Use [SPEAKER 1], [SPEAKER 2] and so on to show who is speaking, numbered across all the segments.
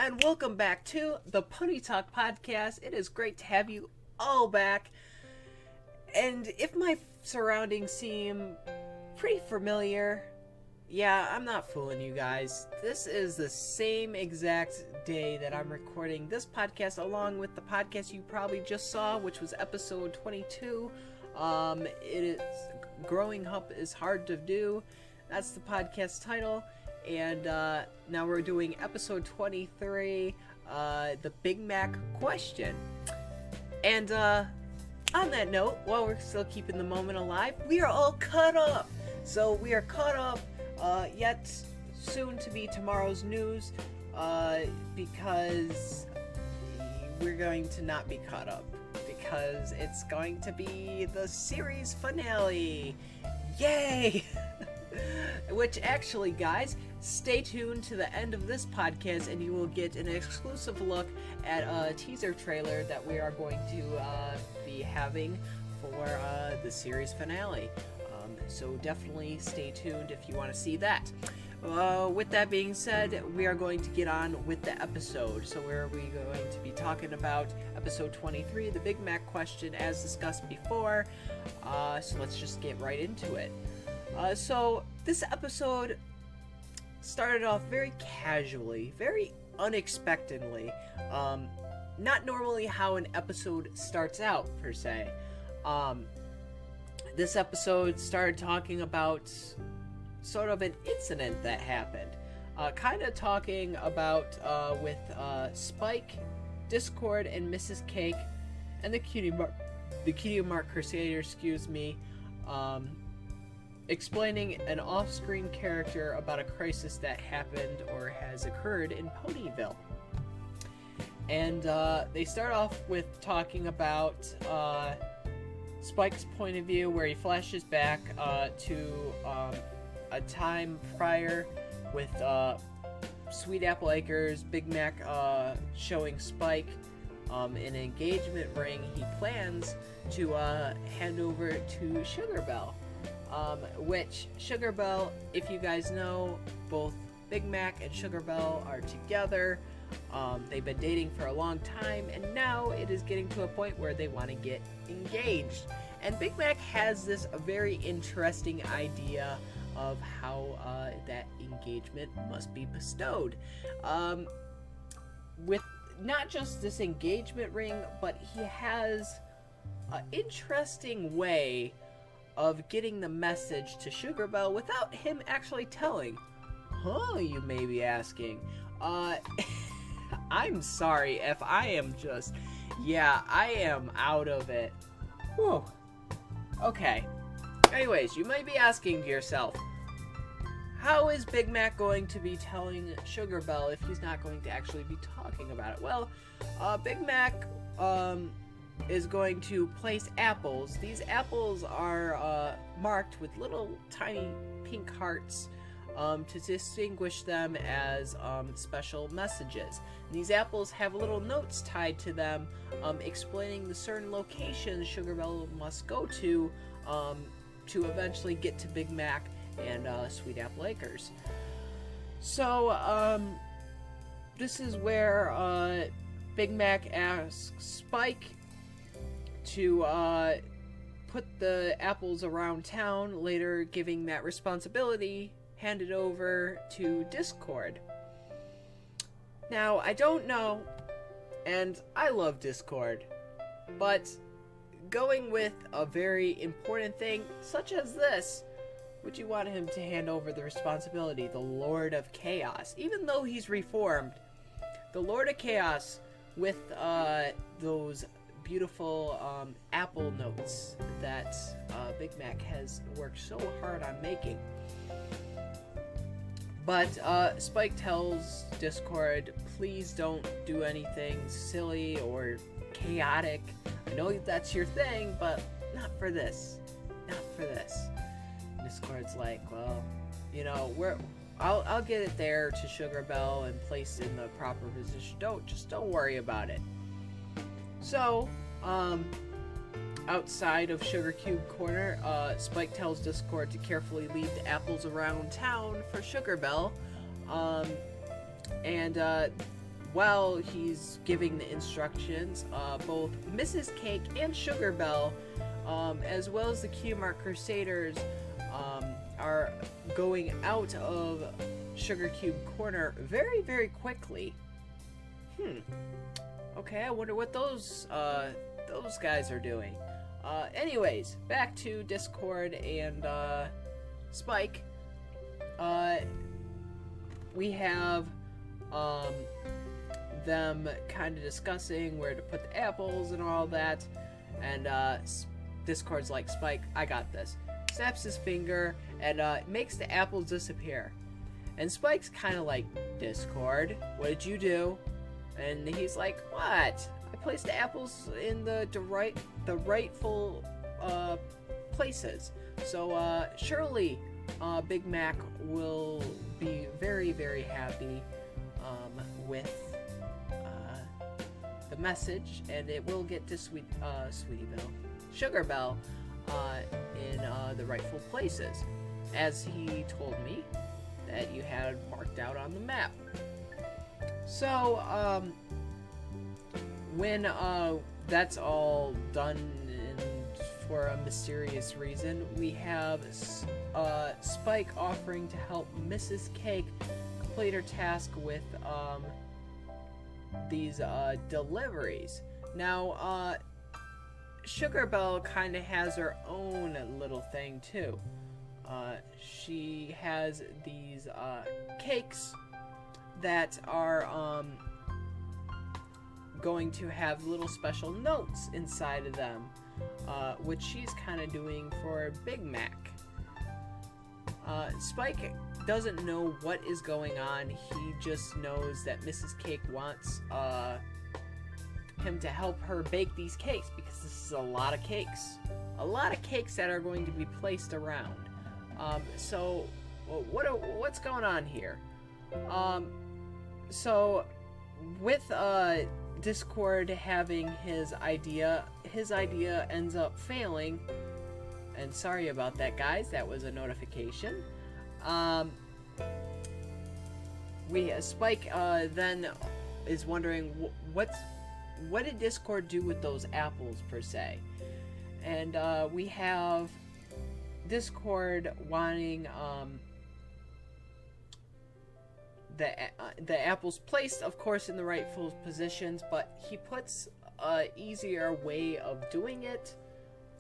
[SPEAKER 1] and welcome back to the Pony Talk Podcast. It is great to have you all back. And if my surroundings seem pretty familiar, yeah, I'm not fooling you guys. This is the same exact day that I'm recording this podcast, along with the podcast you probably just saw, which was episode 22. It is Growing Up is Hard to Do. That's the podcast title. And now we're doing episode 23, the Big Mac question. And on that note, while we're still keeping the moment alive, we are all caught up. So we are caught up, yet soon to be tomorrow's news, because we're going to not be caught up, because it's going to be the series finale. Yay! Which actually, guys, stay tuned to the end of this podcast and you will get an exclusive look at a teaser trailer that we are going to be having for the series finale. So definitely stay tuned if you want to see that. With that being said, we are going to get on with the episode. So where are we going to be talking about episode 23, the Big Mac question, as discussed before. So let's just get right into it. So this episode started off very casually, very unexpectedly. Not normally how an episode starts out, per se. This episode started talking about sort of an incident that happened. Kind of talking about with Spike, Discord, and Mrs. Cake, and the Cutie Mark Crusader, excuse me, explaining an off-screen character about a crisis that happened or has occurred in Ponyville. And they start off with talking about Spike's point of view, where he flashes back to a time prior with Sweet Apple Acres, Big Mac showing Spike an engagement ring he plans to hand over to Sugar Belle. Which Sugar Belle, if you guys know, both Big Mac and Sugar Belle are together. They've been dating for a long time, and now it is getting to a point where they want to get engaged. And Big Mac has this very interesting idea of how that engagement must be bestowed. With not just this engagement ring, but he has an interesting way of getting the message to Sugar Belle without him actually telling. Huh, you may be asking. I'm sorry if I am just... Yeah, I am out of it. Whew. Okay. Anyways, you might be asking yourself, how is Big Mac going to be telling Sugar Belle if he's not going to actually be talking about it? Well, Big Mac, is going to place apples. These apples are marked with little tiny pink hearts to distinguish them as special messages. And these apples have little notes tied to them explaining the certain locations Sugar Belle must go to eventually get to Big Mac and Sweet Apple Acres. So this is where Big Mac asks Spike to put the apples around town, later giving that responsibility handed over to Discord. Now, I don't know, and I love Discord, but going with a very important thing such as this, would you want him to hand over the responsibility? The Lord of Chaos, even though he's reformed, the Lord of Chaos with those beautiful apple notes that Big Mac has worked so hard on making. But Spike tells Discord, please don't do anything silly or chaotic. I know that's your thing, but not for this. Not for this. And Discord's like, well, you know, I'll get it there to Sugar Belle and place in the proper position. Don't worry about it. So, outside of Sugar Cube Corner, Spike tells Discord to carefully leave the apples around town for Sugar Belle. And while he's giving the instructions, both Mrs. Cake and Sugar Belle, as well as the Kiyomart Crusaders, are going out of Sugar Cube Corner very, very quickly. Okay, I wonder what those guys are doing. Anyways, back to Discord and Spike. We have them kind of discussing where to put the apples and all that, and Discord's like, Spike, I got this. Snaps his finger and makes the apples disappear. And Spike's kind of like, Discord, what did you do? And he's like, what? I placed the apples in the rightful places. So surely Big Mac will be very, very happy with the message, and it will get to Sweetie Belle, Sugar Belle, in the rightful places, as he told me that you had marked out on the map. So when that's all done, and for a mysterious reason, we have Spike offering to help Mrs. Cake complete her task with these deliveries. Now, Sugar Belle kind of has her own little thing too. She has these cakes that are going to have little special notes inside of them, which she's kind of doing for Big Mac. Spike doesn't know what is going on. He just knows that Mrs. Cake wants him to help her bake these cakes, because this is a lot of cakes. A lot of cakes that are going to be placed around. So what's going on here? So with Discord having his idea ends up failing. And sorry about that, guys. That was a notification. Spike then is wondering what did Discord do with those apples per se, and we have Discord wanting the apples placed, of course, in the rightful positions, but he puts a easier way of doing it,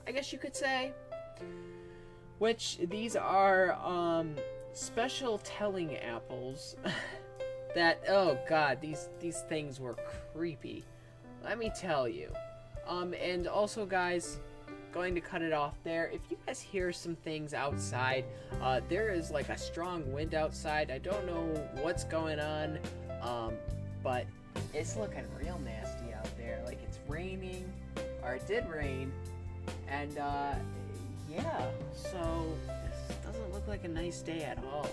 [SPEAKER 1] I guess you could say, which these are special telling apples that, oh god, these things were creepy, let me tell you. And also, guys, going to cut it off there. If you guys hear some things outside, there is like a strong wind outside. I don't know what's going on, but it's looking real nasty out there. Like it's raining, or it did rain, and yeah, so this doesn't look like a nice day at all.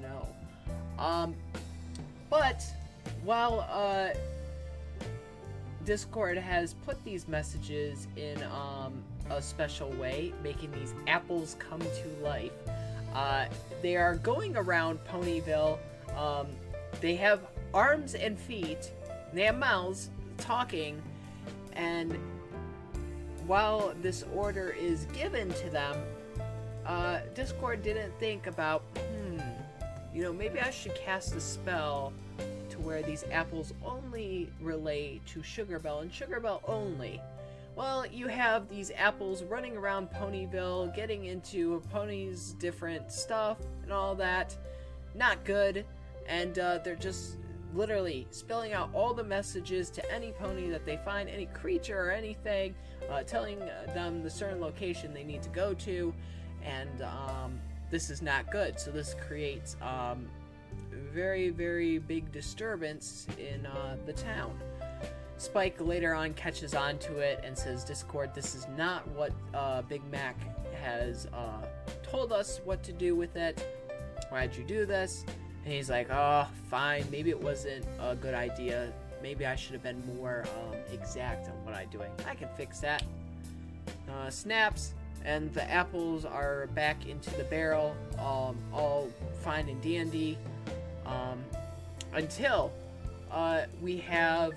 [SPEAKER 1] No. But while Discord has put these messages in a special way, making these apples come to life, they are going around Ponyville. They have arms and feet, they have mouths, talking, and while this order is given to them, Discord didn't think about, maybe I should cast a spell to where these apples only relate to Sugar Belle and Sugar Belle only. Well, you have these apples running around Ponyville, getting into Pony's different stuff and all that. Not good. And they're just literally spelling out all the messages to any pony that they find, any creature or anything, telling them the certain location they need to go to. And this is not good. So this creates very, very big disturbance in the town. Spike later on catches on to it and says, Discord, this is not what Big Mac has told us what to do with it. Why'd you do this? And he's like, oh, fine, maybe it wasn't a good idea. Maybe I should have been more exact on what I'm doing. I can fix that. Snaps, and the apples are back into the barrel, all fine and dandy. until we have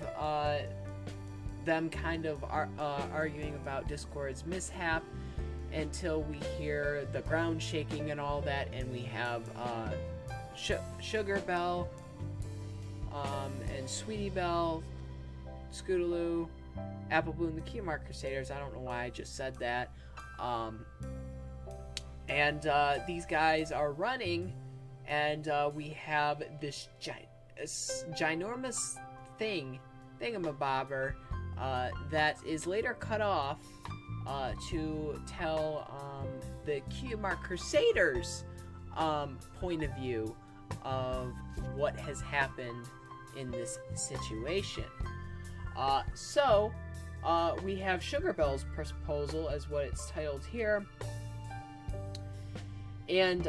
[SPEAKER 1] them kind of arguing about Discord's mishap, until we hear the ground shaking and all that, and we have Sugar Belle and Sweetie Belle, Scootaloo, Apple Bloom, the Keymark Crusaders. I don't know why I just said that. And these guys are running, and we have this ginormous thingamabobber that is later cut off to tell the Keymark Crusaders point of view of what has happened in this situation. So we have Sugar Belle's proposal as what it's titled here. And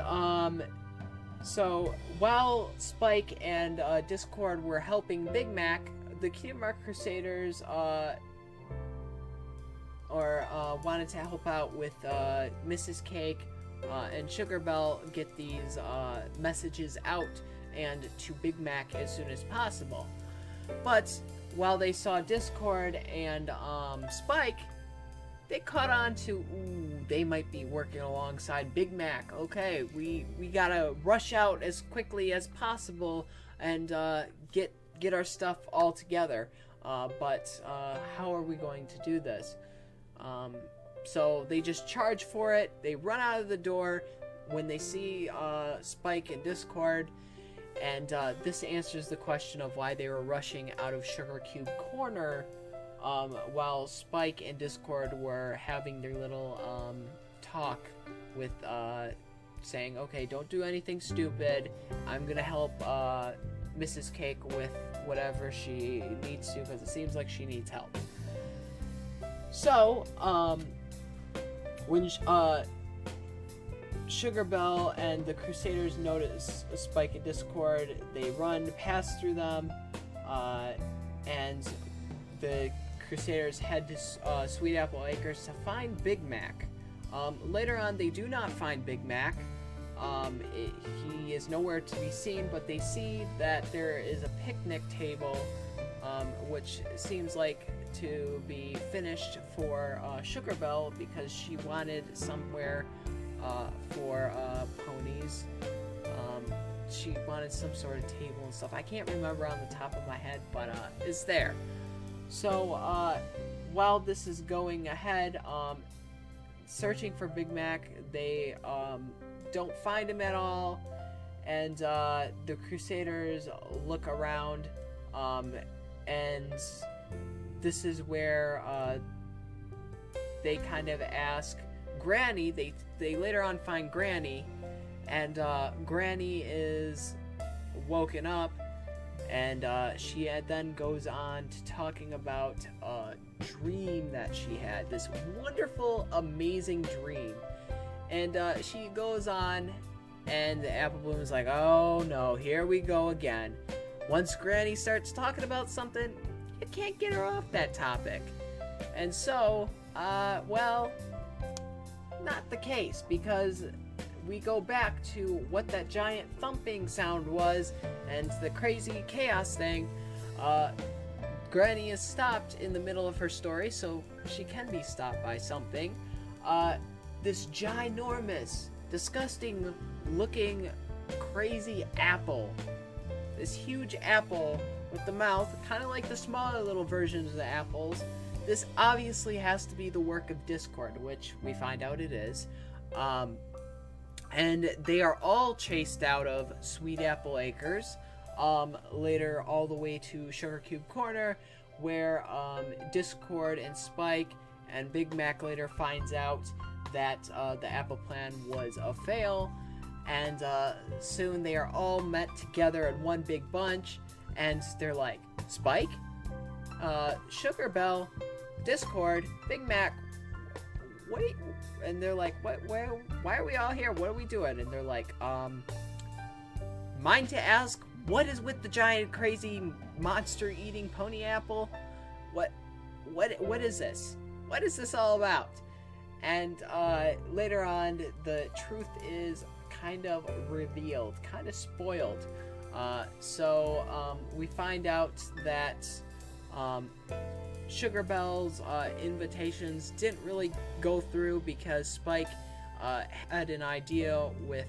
[SPEAKER 1] so while Spike and Discord were helping Big Mac, the Keymark Crusaders wanted to help out with Mrs. Cake and Sugar Belle get these messages out and to Big Mac as soon as possible. But while they saw Discord and Spike, they caught on to, they might be working alongside Big Mac. Okay, we gotta rush out as quickly as possible and get our stuff all together. But how are we going to do this? So they just charge for it. They run out of the door when they see Spike and Discord. And this answers the question of why they were rushing out of Sugar Cube Corner while Spike and Discord were having their little talk with saying, okay, don't do anything stupid. I'm going to help Mrs. Cake with whatever she needs to, because it seems like she needs help. So, when Sugar Belle and the Crusaders notice Spike and Discord, they run past through them, and the Crusaders head to Sweet Apple Acres to find Big Mac. Later on, they do not find Big Mac. He is nowhere to be seen, but they see that there is a picnic table, which seems like to be finished for Sugar Belle, because she wanted somewhere for ponies. She wanted some sort of table and stuff. I can't remember on the top of my head, but it's there. So while this is going ahead, searching for Big Mac, they don't find him at all, and the Crusaders look around, and this is where they kind of ask Granny. They later on find Granny, and Granny is woken up, and she then goes on to talking about a dream that she had, this wonderful, amazing dream. And she goes on, and the Apple Bloom is like, oh no, here we go again. Once Granny starts talking about something, you can't get her off that topic. And so, well, not the case, because we go back to what that giant thumping sound was and the crazy chaos thing. Granny is stopped in the middle of her story, so she can be stopped by something. This ginormous, disgusting looking crazy apple. This huge apple with the mouth, kind of like the smaller little versions of the apples. This obviously has to be the work of Discord, which we find out it is. And they are all chased out of Sweet Apple Acres, later all the way to Sugar Cube Corner, where Discord and Spike and Big Mac later finds out that the Apple plan was a fail, and soon they are all met together in one big bunch, and they're like, Spike, Sugar Belle, Discord, Big Mac, wait, and they're like, why are we all here? What are we doing? And they're like, mind to ask, what is with the giant crazy monster eating pony apple? What is this? What is this all about? And later on, the truth is kind of revealed, kind of spoiled. We find out that Sugar Bell's invitations didn't really go through because Spike had an idea with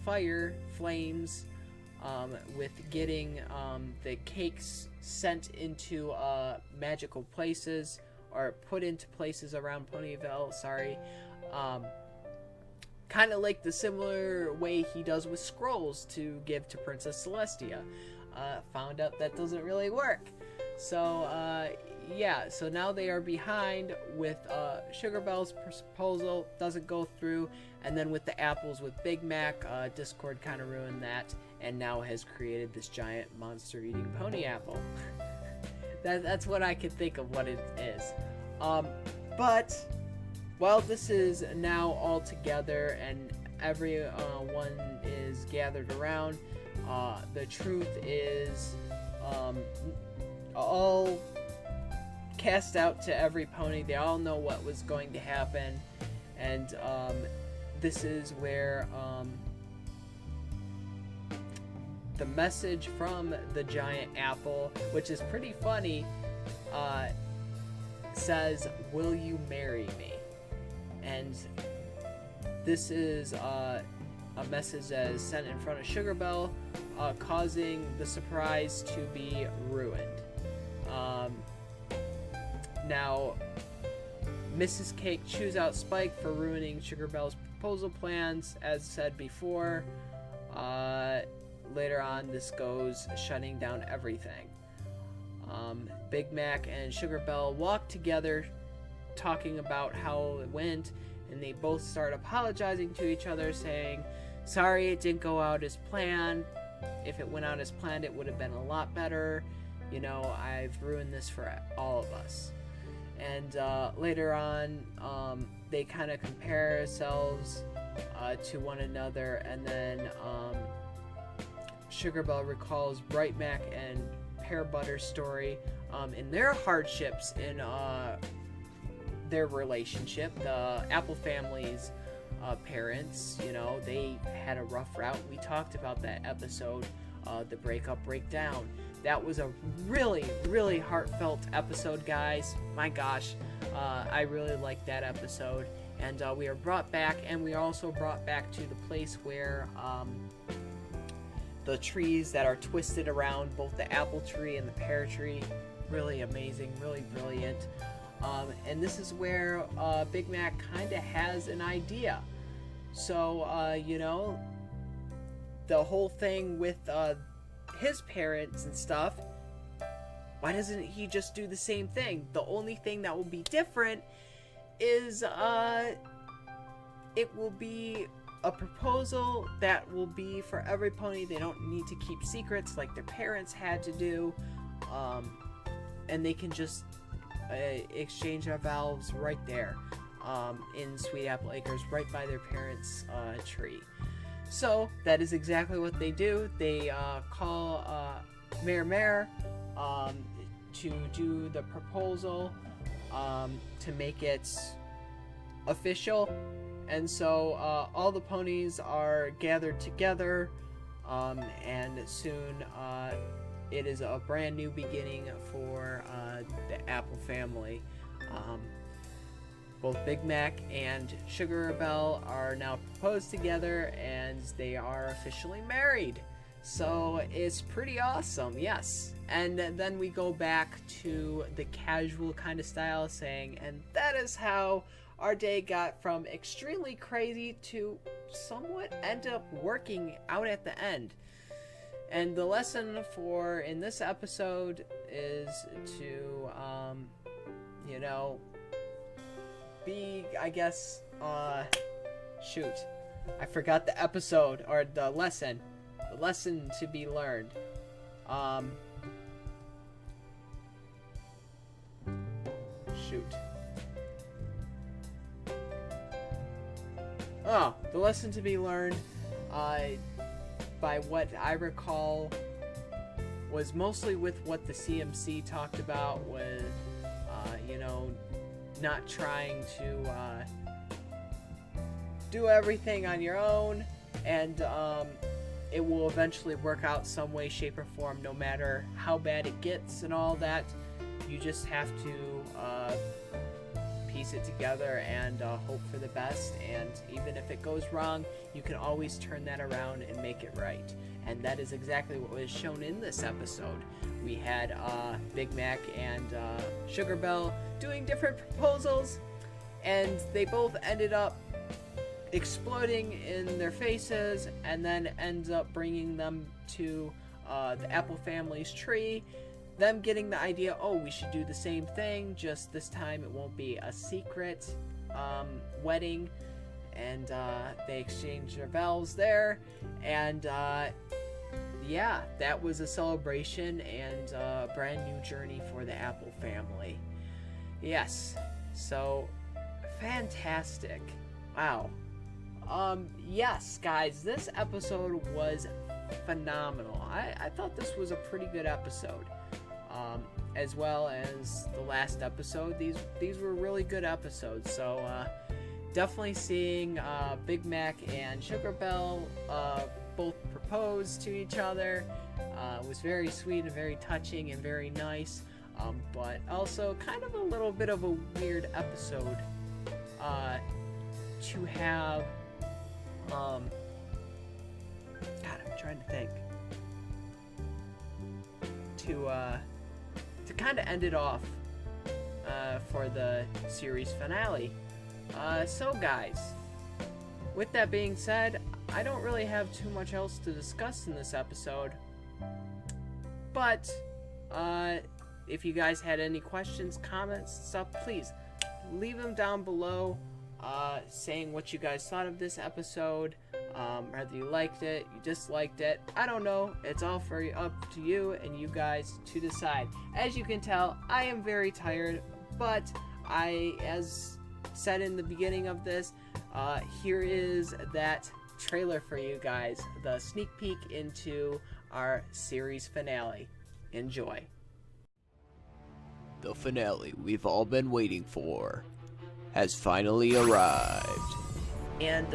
[SPEAKER 1] fire, flames, with getting the cakes sent into magical places, or put into places around Ponyville, kind of like the similar way he does with scrolls to give to Princess Celestia. Found out that doesn't really work. So now they are behind with Sugar Bell's proposal, doesn't go through, and then with the apples with Big Mac, Discord kind of ruined that, and now has created this giant monster-eating pony apple. That's what I could think of what it is. But while this is now all together and everyone is gathered around, the truth is all cast out to every pony. They all know what was going to happen, and this is where the message from the giant apple, which is pretty funny, says, "Will you marry me?" And this is a message that is sent in front of Sugar Bell, causing the surprise to be ruined. Now, Mrs. Cake chews out Spike for ruining Sugar Bell's proposal plans, as said before. Later on, this goes shutting down everything. Big Mac and Sugar Bell walk together, talking about how it went, and they both start apologizing to each other, saying, "Sorry, it didn't go out as planned. If it went out as planned, it would have been a lot better. You know, I've ruined this for all of us." And later on, they kind of compare ourselves to one another, and then Sugar Bell recalls Bright Mac and Pear Butter's story in their hardships in their relationship. The Apple family's parents, they had a rough route. We talked about that episode, the breakup, breakdown. That was a really, really heartfelt episode, guys. My gosh, I really liked that episode. And we are brought back, and we are also brought back to the place where the trees that are twisted around, both the apple tree and the pear tree, really amazing, really brilliant. And this is where Big Mac kind of has an idea. So, the whole thing with his parents and stuff, why doesn't he just do the same thing? The only thing that will be different is it will be a proposal that will be for every pony. They don't need to keep secrets like their parents had to do, and they can just exchange their vows right there in Sweet Apple Acres, right by their parents' tree. So that is exactly what they do. They call Mayor to do the proposal, to make it official. And so all the ponies are gathered together, and soon it is a brand new beginning for the Apple family. Both Big Mac and Sugar Bell are now proposed together, and they are officially married. So it's pretty awesome, yes. And then we go back to the casual kind of style, saying, and that is how our day got from extremely crazy to somewhat end up working out at the end. And the lesson for in this episode is to, be, I guess, shoot. I forgot the episode, or the lesson. The lesson to be learned. Shoot. Oh, the lesson to be learned, by what I recall, was mostly with what the CMC talked about, with, not trying to do everything on your own, and it will eventually work out some way, shape, or form, no matter how bad it gets and all that. You just have to piece it together and hope for the best, and even if it goes wrong, you can always turn that around and make it right. And that is exactly what was shown in this episode. We had Big Mac and Sugar Belle doing different proposals, and they both ended up exploding in their faces, and then ends up bringing them to the Apple family's tree. Them getting the idea, oh, we should do the same thing, just this time it won't be a secret wedding. And they exchanged their vows there. And yeah, that was a celebration and a brand new journey for the Apple family. Yes, so fantastic. Wow. Yes, guys, this episode was phenomenal. I thought this was a pretty good episode. As well as the last episode. These were really good episodes. So definitely seeing Big Mac and Sugar Belle both propose to each other was very sweet and very touching and very nice. But also kind of a little bit of a weird episode to have. God, I'm trying to think. To kind of end it off for the series finale. So guys, with that being said, I don't really have too much else to discuss in this episode, but if you guys had any questions, comments, stuff, please leave them down below, saying what you guys thought of this episode, whether you liked it, you disliked it, I don't know. It's all up to you and you guys to decide. As you can tell, I am very tired, but as said in the beginning of this, here is that trailer for you guys, the sneak peek into our series finale. Enjoy.
[SPEAKER 2] The finale we've all been waiting for has finally arrived.
[SPEAKER 1] And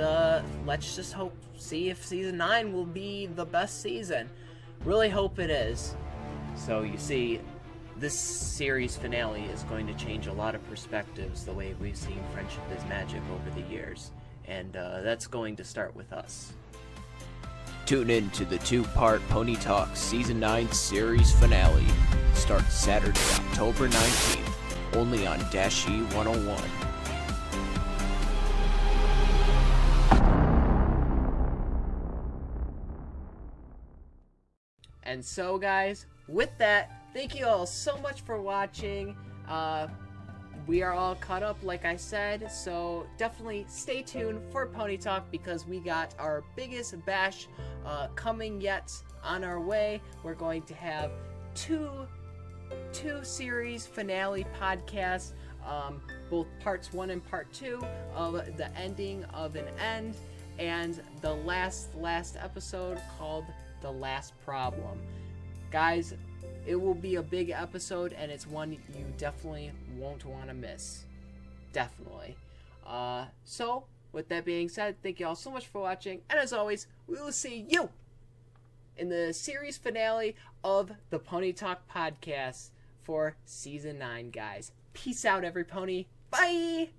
[SPEAKER 1] let's just see if season 9 will be the best season. Really hope it is. So you see, this series finale is going to change a lot of perspectives the way we've seen Friendship is Magic over the years. And that's going to start with us.
[SPEAKER 2] Tune in to the 2-part Pony Talk Season 9 series finale. Starts Saturday, October 19th, only on Dashie 101.
[SPEAKER 1] And so guys, with that, thank you all so much for watching. We are all caught up, like I said, so definitely stay tuned for Pony Talk, because we got our biggest bash coming yet on our way. We're going to have two series finale podcasts, both parts 1 and part 2 of the ending of an end, and the last episode called The Last Problem. Guys, it will be a big episode, and it's one you definitely won't want to miss. Definitely. So, with that being said, thank you all so much for watching, and as always, we will see you in the series finale of the Pony Talk podcast for Season 9, guys. Peace out, every pony. Bye!